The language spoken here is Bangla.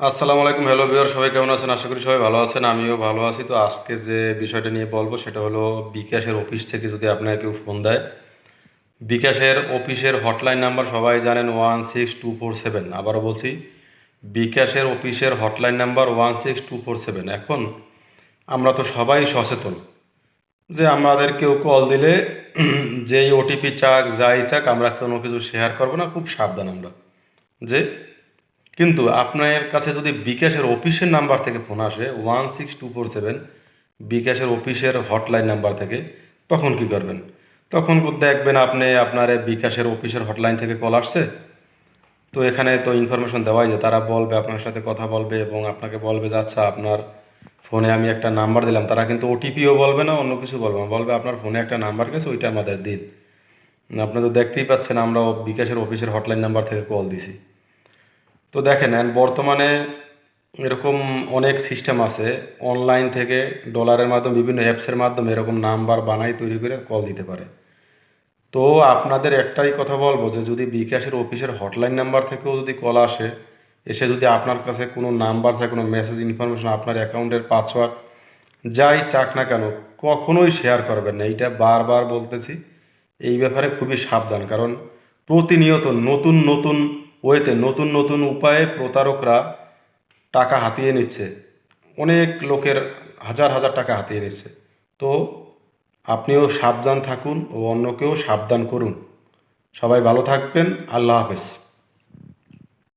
আসসালামু আলাইকুম, হ্যালো ভিউয়ার, সবাই কেমন আছেন? আশা করি সবাই ভালো আছেন, আমিও ভালো আছি। তো আজকে যে বিষয়টা নিয়ে বলবো সেটা হলো বিকাশের অফিস থেকে যদি আপনাকে কেউ ফোন দেয়, বিকাশের অফিসের হটলাইন নাম্বার সবাই জানেন 16247। আবারও বলছি, বিকাশের অফিসের হটলাইন নাম্বার 16247। এখন আমরা তো সবাই সচেতন যে আমাদের কেউ কল দিলে যেই ওটিপি চাক যাই চাক আমরা কোনো কিছু শেয়ার করবো না, খুব সাবধান আমরা যে। কিন্তু আপনার কাছে যদি বিকাশের অফিসের নাম্বার থেকে ফোন আসে 16247, বিকাশের অফিসের হটলাইন নাম্বার থেকে, তখন কি করবেন? তখন দেখবেন আপনি আপনার এই বিকাশের অফিসের হটলাইন থেকে কল আসছে। তো এখানে তো ইনফরমেশন দেওয়াই যে তারা বলবে, আপনার সাথে কথা বলবে এবং আপনাকে বলবে যে আচ্ছা আপনার ফোনে আমি একটা নাম্বার দিলাম। তারা কিন্তু ওটিপিও বলবে না, অন্য কিছু বলবে না, বলবে আপনার ফোনে একটা নাম্বার গেছে, ওইটা আমাদের দিন। আপনি তো দেখতেই পাচ্ছেন আমরা বিকাশের অফিসের হটলাইন নাম্বার থেকে কল দিছি। তো দেখেন বর্তমানে এরকম অনেক সিস্টেম আছে, অনলাইন থেকে ডলারের মাধ্যমে বিভিন্ন অ্যাপসের মাধ্যমে এরকম নাম্বার বানাই তৈরি করে কল দিতে পারে। তো আপনাদের একটাই কথা বলবো যে যদি বিকাশের অফিসের হটলাইন নাম্বার থেকেও যদি কল আসে, এসে যদি আপনার কাছে কোনো নাম্বার চায়, কোনো মেসেজ ইনফরমেশন, আপনার অ্যাকাউন্টের পাসওয়ার্ড যাই চাক না কেন, কখনোই শেয়ার করবেন না। এইটা বারবার বলতেছি, এই ব্যাপারে খুবই সাবধান। কারণ প্রতিনিয়ত নতুন নতুন ওয়েতে, নতুন নতুন উপায়ে প্রতারকরা টাকা হাতিয়ে নিচ্ছে। অনেক লোকের হাজার হাজার টাকা হাতিয়ে নিচ্ছে। তো আপনিও সাবধান থাকুন ও অন্যকেও সাবধান করুন। সবাই ভালো থাকবেন। আল্লাহ হাফেজ।